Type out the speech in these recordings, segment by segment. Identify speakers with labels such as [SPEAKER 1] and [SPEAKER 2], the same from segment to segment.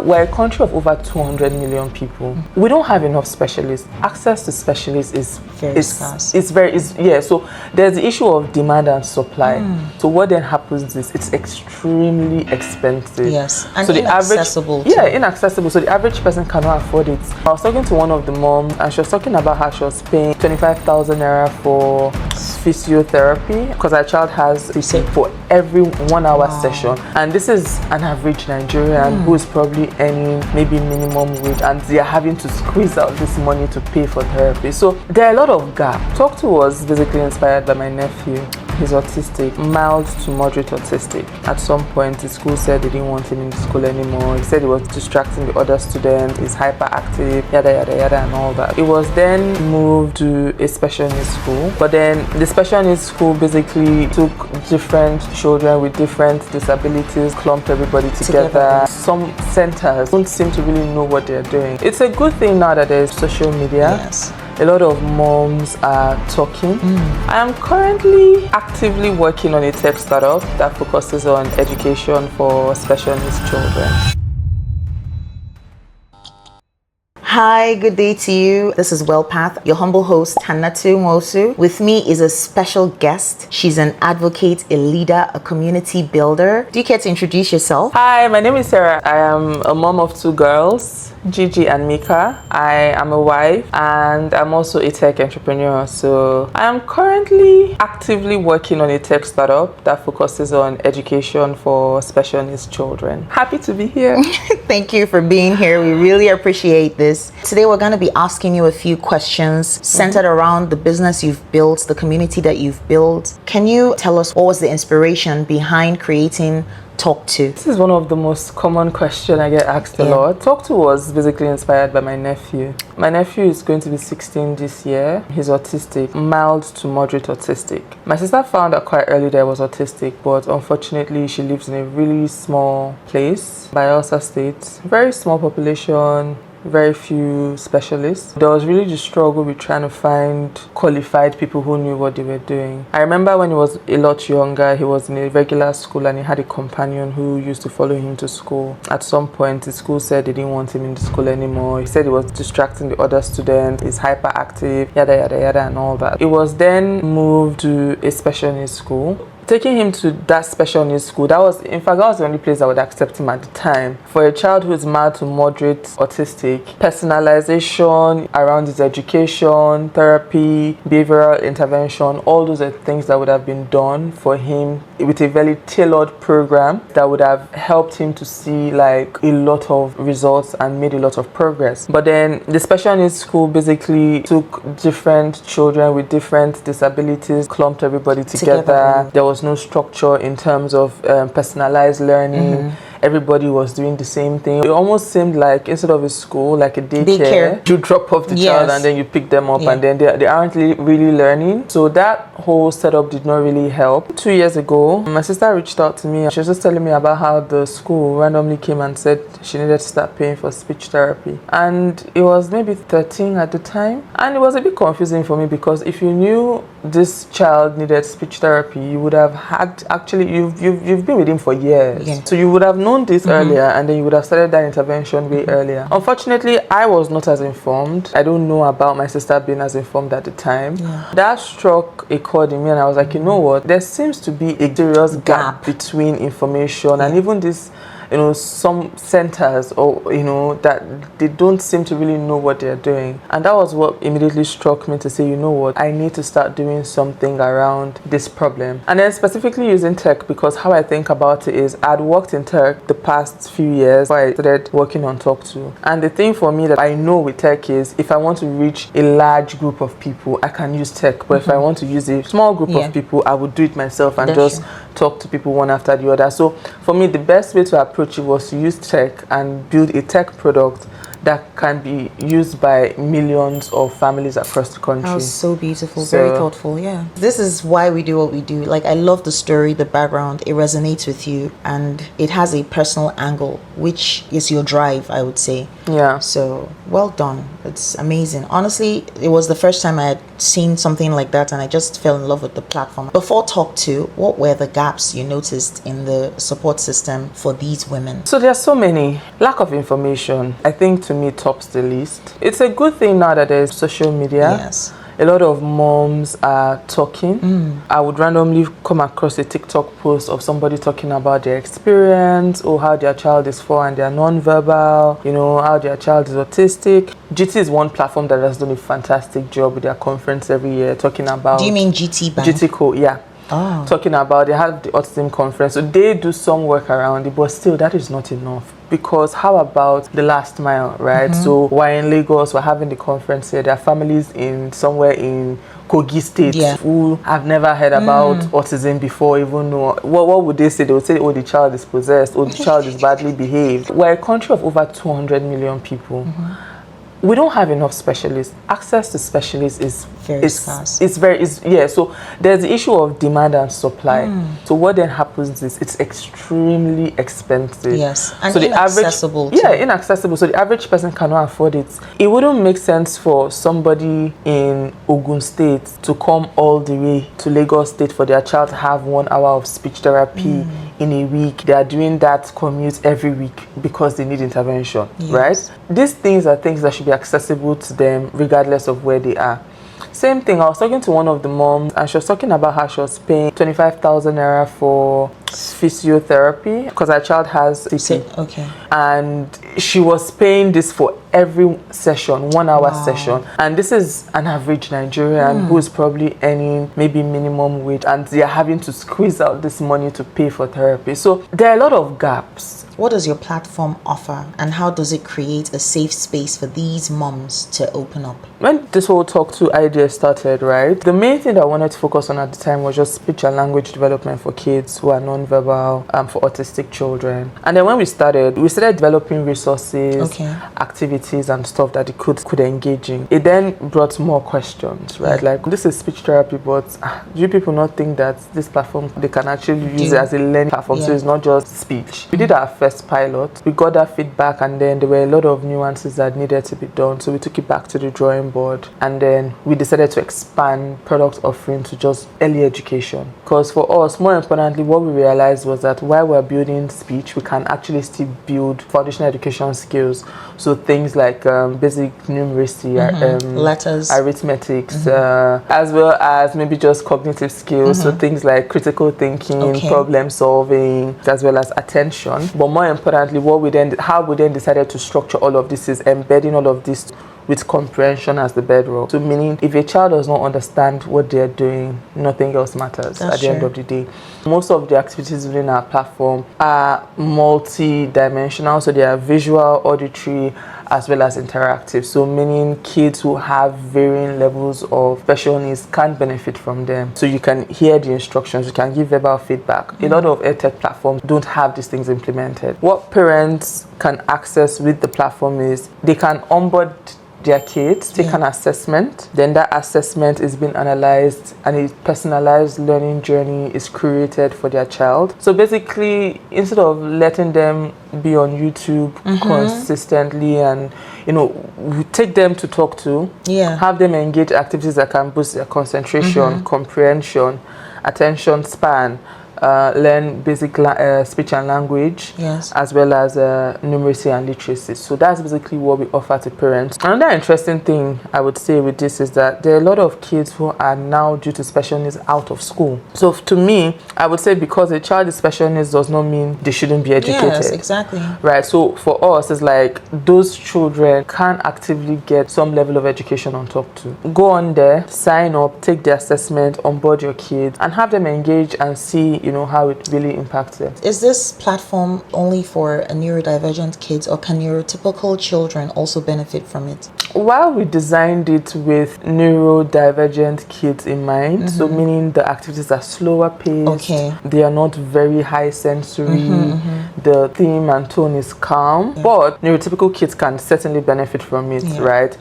[SPEAKER 1] we're a country of over 200 million people. We don't have enough specialists. Access to specialists is
[SPEAKER 2] Very scarce.
[SPEAKER 1] So there's the issue of demand and supply. So what then happens is it's extremely expensive.
[SPEAKER 2] Yes, and
[SPEAKER 1] so
[SPEAKER 2] inaccessible.
[SPEAKER 1] Inaccessible. So the average person cannot afford it. I was talking to one of the moms, and she was talking about how she was paying 25,000 naira for physiotherapy because her child has for every 1 hour session, and this is an average Nigerian who is probably earning maybe minimum wage, and they are having to squeeze out this money to pay for therapy. So there are a lot of gaps. Talk To was basically inspired by my nephew. He's autistic, mild to moderate autistic. At some point, the school said they didn't want him in the school anymore. He said he was distracting the other students, he's hyperactive, yada yada yada and all that. It was then moved to a special needs school, but then the special needs school basically took different children with different disabilities, clumped everybody together. Some centers don't seem to really know what they're doing. It's a good thing now that there's social media.
[SPEAKER 2] Yes.
[SPEAKER 1] A lot of moms are talking. I am currently actively working on a tech startup that focuses on education for special needs children.
[SPEAKER 2] Hi, good day to you. This is WellPath, your humble host, Hannatu Nwosu. With me is a special guest. She's an advocate, a leader, a community builder. Do you care to introduce yourself?
[SPEAKER 1] Hi, my name is Sarah. I am a mom of 2 girls, Gigi and Mika. I am a wife and I'm also a tech entrepreneur. So I am currently actively working on a tech startup that focuses on education for special needs children. Happy to be here.
[SPEAKER 2] Thank you for being here. We really appreciate this. Today we're going to be asking you a few questions centered around the business you've built, the community that you've built. Can you tell us what was the inspiration behind creating Talk To?
[SPEAKER 1] This is one of the most common questions I get asked a lot. Talk To was basically inspired by my nephew. My nephew is going to be 16 this year. He's autistic, mild to moderate autistic. My sister found out quite early that I was autistic, but unfortunately she lives in a really small place, Bayelsa State. Very small population, very few specialists. There was really the struggle with trying to find qualified people who knew what they were doing. I remember when he was a lot younger, he was in a regular school and he had a companion who used to follow him to school. At some point, the school said they didn't want him in the school anymore. He said he was distracting the other students, he's hyperactive, yada yada yada and all that. It was then moved to a special needs school. Taking him to that special needs school, that was the only place I would accept him at the time. For a child who is mild to moderate autistic, personalization around his education, therapy, behavioral intervention, all those are things that would have been done for him with a very tailored program that would have helped him to see like a lot of results and made a lot of progress. But then the special needs school basically took different children with different disabilities, clumped everybody together. There was no structure in terms of personalized learning. Everybody was doing the same thing. It almost seemed like instead of a school, like a daycare. You drop off the child and then you pick them up and then they aren't really learning. So that whole setup did not really help. 2 years ago, my sister reached out to me. She was just telling me about how the school randomly came and said she needed to start paying for speech therapy. And it was maybe 13 at the time. And it was a bit confusing for me because if you knew this child needed speech therapy, you would have had you've been with him for years. So you would have known this earlier and then you would have started that intervention way earlier. Unfortunately, I was not as informed. I don't know about my sister being as informed at the time. That struck a chord in me and I was like, you know what, there seems to be a serious gap between information and even this, some centers or, that they don't seem to really know what they're doing. And that was what immediately struck me to say, you know what, I need to start doing something around this problem. And then specifically using tech, because how I think about it is I'd worked in tech the past few years before I started working on Talk To. And the thing for me that I know with tech is if I want to reach a large group of people, I can use tech. But if I want to use a small group of people, I would do it myself and just talk to people one after the other. So for me, the best way to approach it was to use tech and build a tech product that can be used by millions of families across the country.
[SPEAKER 2] That was so beautiful, very thoughtful, This is why we do what we do. Like, I love the story, the background, it resonates with you, and it has a personal angle, which is your drive, I would say. So, well done. It's amazing. Honestly, it was the first time I had seen something like that and I just fell in love with the platform. Before Talk To, what were the gaps you noticed in the support system for these women?
[SPEAKER 1] So there's so many. Lack of information, I think, to me tops the list. It's a good thing now that there's social media.
[SPEAKER 2] Yes.
[SPEAKER 1] A lot of moms are talking. I would randomly come across a TikTok post of somebody talking about their experience or how their child is 4 and they're non-verbal, how their child is autistic. GT is one platform that has done a fantastic job with their conference every year talking about...
[SPEAKER 2] Do you mean GT Bank?
[SPEAKER 1] GT Co, yeah.
[SPEAKER 2] Oh.
[SPEAKER 1] Talking about, they have the autism conference, so they do some work around it, but still that is not enough. Because how about the last mile, right? So we're in Lagos, we're having the conference here, there are families in somewhere in Kogi State who have never heard about autism before, even know what would they say? They would say, oh, the child is possessed, or the child is badly behaved. We're a country of over 200 million people. We don't have enough specialists. Access to specialists is
[SPEAKER 2] very scarce.
[SPEAKER 1] So there's the issue of demand and supply. So what then happens is it's extremely expensive.
[SPEAKER 2] Yes, and
[SPEAKER 1] so
[SPEAKER 2] inaccessible.
[SPEAKER 1] Inaccessible. So the average person cannot afford it. It wouldn't make sense for somebody in Ogun State to come all the way to Lagos State for their child to have 1 hour of speech therapy in a week. They are doing that commute every week because they need intervention, right? These things are things that should be accessible to them regardless of where they are. Same thing, I was talking to one of the moms and she was talking about how she was paying 25,000 naira for physiotherapy because her child has CP.
[SPEAKER 2] Okay.
[SPEAKER 1] And she was paying this for every session, 1 hour session. And this is an average Nigerian who is probably earning maybe minimum wage and they are having to squeeze out this money to pay for therapy. So there are a lot of gaps.
[SPEAKER 2] What does your platform offer and how does it create a safe space for these moms to open up?
[SPEAKER 1] When this whole Talk To idea started, right, the main thing that I wanted to focus on at the time was just speech and language development for kids who are non-verbal, for autistic children. And then when we started developing resources, activities and stuff that it could engage in. It then brought more questions, right? Like, this is speech therapy, but do you people not think that this platform, they can actually use it as a learning platform, so it's not just speech? We did our first pilot, we got that feedback, and then there were a lot of nuances that needed to be done, so we took it back to the drawing board, and then we decided to expand product offering to just early education. Because for us, more importantly, what we realized was that while we're building speech, we can actually still build foundational education skills, so things like basic numeracy,
[SPEAKER 2] letters,
[SPEAKER 1] arithmetics, as well as maybe just cognitive skills, so things like critical thinking, problem solving, as well as attention. But more importantly, how we then decided to structure all of this is embedding all of this with comprehension as the bedrock. So meaning, if a child does not understand what they're doing, nothing else matters at the end of the day. Most of the activities within our platform are multi-dimensional, so they are visual, auditory, as well as interactive. So meaning kids who have varying levels of special needs can benefit from them. So you can hear the instructions, you can give verbal feedback. A lot of EdTech platforms don't have these things implemented. What parents can access with the platform is they can onboard their kids, take an assessment, then that assessment is being analyzed and a personalized learning journey is created for their child. So basically, instead of letting them be on YouTube consistently and we take them to Talk To, have them engage activities that can boost their concentration, comprehension, attention span, learn basic speech and language, as well as numeracy and literacy. So that's basically what we offer to parents. Another interesting thing I would say with this is that there are a lot of kids who are now, due to special needs, out of school. So to me, I would say because a child with special needs does not mean they shouldn't be educated.
[SPEAKER 2] Yes, exactly.
[SPEAKER 1] Right. So for us, it's like those children can actively get some level of education on Talk To. Go on there, sign up, take the assessment, onboard your kids, and have them engage and see how it really impacts them.
[SPEAKER 2] Is this platform only for neurodivergent kids, or can neurotypical children also benefit from it?
[SPEAKER 1] While we designed it with neurodivergent kids in mind, so meaning the activities are slower paced, they are not very high sensory, the theme and tone is calm, but neurotypical kids can certainly benefit from it, right?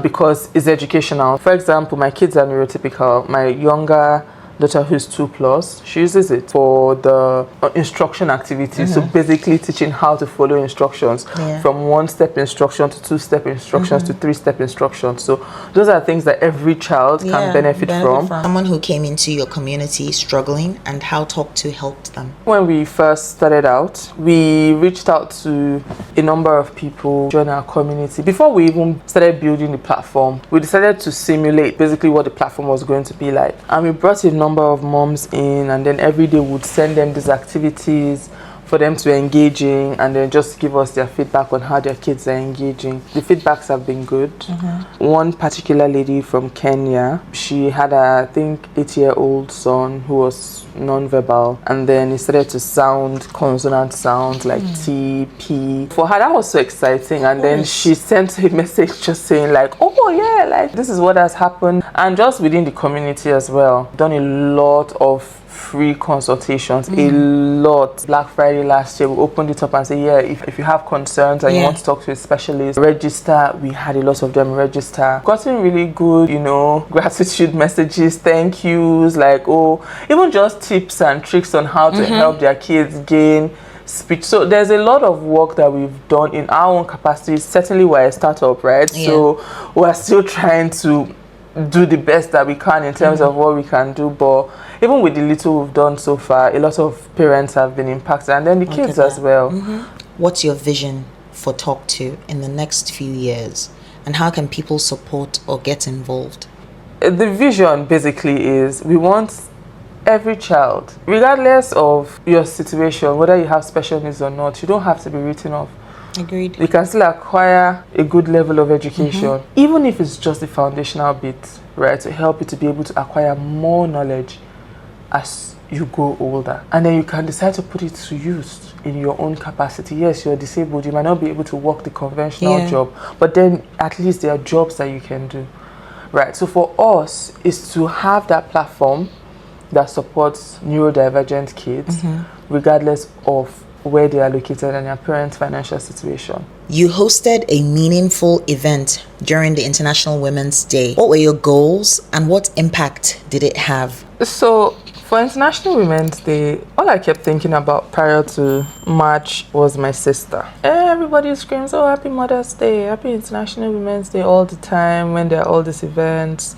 [SPEAKER 1] Because it's educational. For example, my kids are neurotypical. My younger daughter who's 2+, she uses it for the instruction activities. So basically teaching how to follow instructions from 1-step instruction to 2-step instructions to 3-step instructions. So those are things that every child can benefit from.
[SPEAKER 2] Someone who came into your community struggling, and how Talk To helped them.
[SPEAKER 1] When we first started out, we reached out to a number of people join our community. Before we even started building the platform, we decided to simulate basically what the platform was going to be like. And we brought a number of moms in, and then every day we'd send them these activities for them to engage in, and then just give us their feedback on how their kids are engaging. The feedbacks have been good. One particular lady from Kenya, she had a, I think, 8-year-old son who was non-verbal, and then he started to sound consonant sounds like T, P. For her, that was so exciting. And then she sent a message just saying like, oh yeah, like this is what has happened. And just within the community as well, done a lot of free consultations, a lot. Black Friday last year, we opened it up and said, yeah, if you have concerns and you want to talk to a specialist, register. We had a lot of them register. Gotten really good, you know, gratitude messages, thank yous, like, oh, even just tips and tricks on how to help their kids gain speech. So there's a lot of work that we've done in our own capacity. Certainly we're a startup, right? So we're still trying to do the best that we can in terms of what we can do, but even with the little we've done so far, a lot of parents have been impacted, and then the kids as well.
[SPEAKER 2] What's your vision for Talk To in the next few years, and how can people support or get involved?
[SPEAKER 1] The vision basically is we want every child, regardless of your situation, whether you have special needs or not, you don't have to be written off.
[SPEAKER 2] Agreed.
[SPEAKER 1] You can still acquire a good level of education, even if it's just the foundational bit, right, to help you to be able to acquire more knowledge as you grow older. And then you can decide to put it to use in your own capacity. Yes, you're disabled, you might not be able to work the conventional job, but then at least there are jobs that you can do, right? So for us, is to have that platform that supports neurodivergent kids, regardless of where they are located and their parents' financial situation.
[SPEAKER 2] You hosted a meaningful event during the International Women's Day. What were your goals and what impact did it have?
[SPEAKER 1] So for International Women's Day, all I kept thinking about prior to March was my sister. Everybody screams, oh, happy Mother's Day, happy International Women's Day all the time when there are all these events.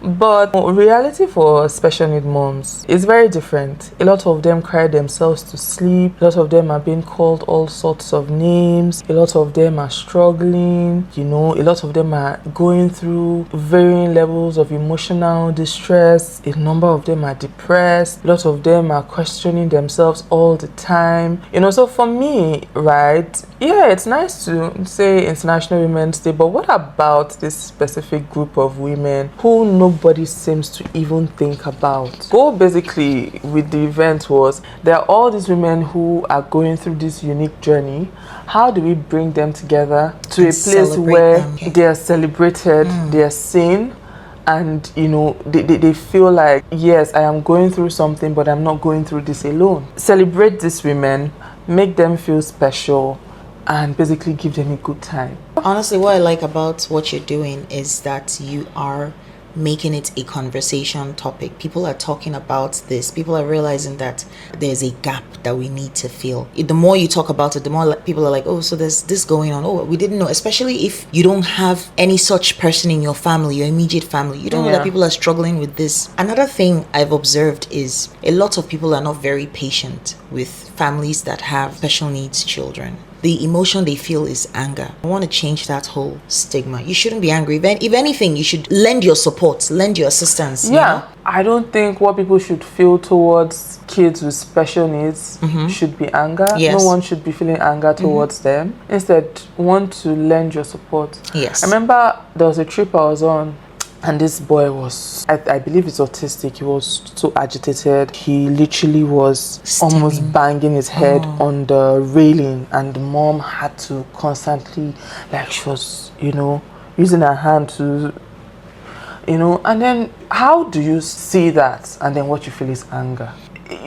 [SPEAKER 1] But reality for special need moms is very different. A lot of them cry themselves to sleep. A lot of them are being called all sorts of names. A lot of them are struggling. You know, a lot of them are going through varying levels of emotional distress. A number of them are depressed. A lot of them are questioning themselves all the time. You know, so for me, right, yeah, it's nice to say International Women's Day, but what about this specific group of women who nobody seems to even think about? Goal basically with the event was there are all these women who are going through this unique journey. How do we bring them together to a place where they are celebrated, they are seen, and you know they feel like, yes, I am going through something, but I'm not going through this alone. Celebrate these women, make them feel special, and basically give them a good time.
[SPEAKER 2] Honestly, what I like about what you're doing is that you are making it a conversation topic. People are talking about this. People are realizing that there's a gap that we need to fill. The more you talk about it, the more people are like, oh, so there's this going on. Oh, we didn't know. Especially if you don't have any such person in your family, your immediate family. You don't know that people are struggling with this. Another thing I've observed is a lot of people are not very patient with families that have special needs children. The emotion they feel is anger. I want to change that whole stigma. You shouldn't be angry. If anything, you should lend your support, lend your assistance.
[SPEAKER 1] Yeah, you know? I don't think what people should feel towards kids with special needs should be anger.
[SPEAKER 2] Yes.
[SPEAKER 1] No one should be feeling anger towards them. Instead, want to lend your support.
[SPEAKER 2] Yes.
[SPEAKER 1] I remember there was a trip I was on, and this boy was, I believe he's autistic. He was so agitated. He literally was almost banging his head on the railing, and the mom had to constantly, like, she was, you know, using her hand to, you know, and then how do you see that and then what you feel is anger?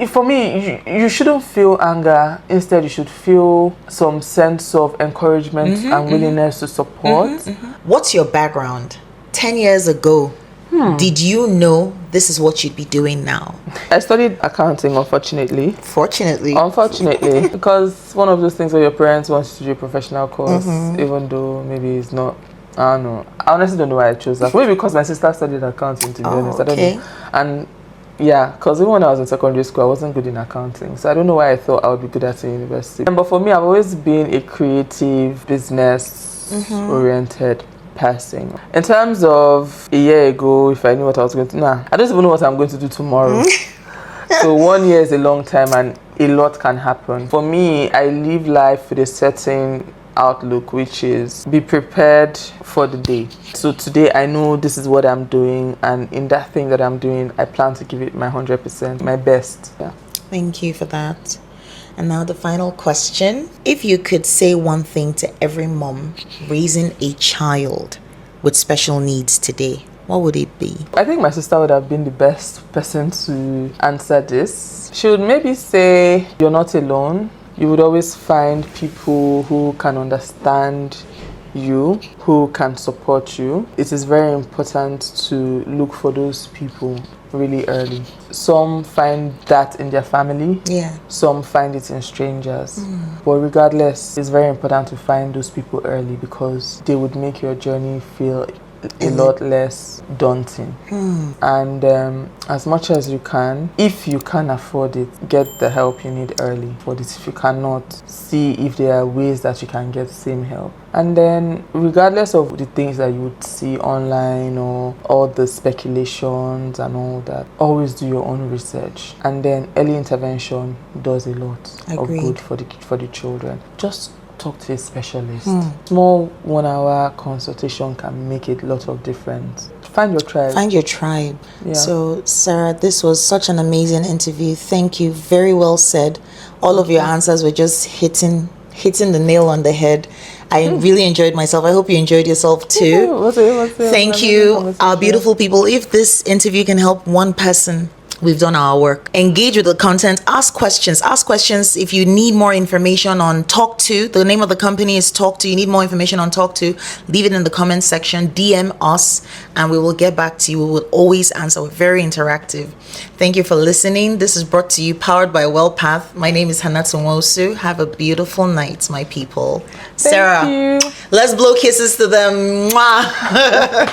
[SPEAKER 1] For me, you shouldn't feel anger. Instead, you should feel some sense of encouragement and willingness to support.
[SPEAKER 2] What's your background? 10 years ago, did you know this is what you'd be doing now?
[SPEAKER 1] I studied accounting, unfortunately. Unfortunately, because one of those things where your parents want you to do a professional course, even though maybe it's not. I don't know. I honestly don't know why I chose that. Maybe because my sister studied accounting, to be honest. I don't know. And yeah, because even when I was in secondary school, I wasn't good in accounting. So I don't know why I thought I would be good at it in university. But for me, I've always been a creative, business-oriented person. In terms of a year ago, if I knew what I was going to... I don't even know what I'm going to do tomorrow. So 1 year is a long time and a lot can happen. For me, I live life with a certain outlook, which is be prepared for the day. So today I know this is what I'm doing, and in that thing that I'm doing, I plan to give it my 100%, my best. Yeah.
[SPEAKER 2] Thank you for that. And now the final question. If you could say one thing to every mom raising a child with special needs today, what would it be?
[SPEAKER 1] I think my sister would have been the best person to answer this. She would maybe say, you're not alone. You would always find people who can understand you, who can support you. It is very important to look for those people really early. Some find that in their family. Some find it in strangers. But regardless, it's very important to find those people early because they would make your journey feel a lot less daunting. And as much as you can, if you can afford it, get the help you need early. But if you cannot, see if there are ways that you can get the same help. And then regardless of the things that you would see online or all the speculations and all that, always do your own research. And then early intervention does a lot of good for the children. Just talk to a specialist. Small 1 hour consultation can make a lot of difference. Find your tribe. Yeah.
[SPEAKER 2] So Sarah, this was such an amazing interview. Thank you. Very well said. All of your answers were just hitting the nail on the head. I really enjoyed myself. I hope you enjoyed yourself too.
[SPEAKER 1] What's it?
[SPEAKER 2] Thank you, our beautiful people. If this interview can help one person, we've done our work. Engage with the content. Ask questions. If you need more information on Talk2, the name of the company is Talk2. You need more information on Talk2, leave it in the comment section. DM us and we will get back to you. We will always answer. We're very interactive. Thank you for listening. This is brought to you, powered by WellPath. My name is Hannah Nwosu. Have a beautiful night, my people. Sarah, let's blow kisses to them. Mwah.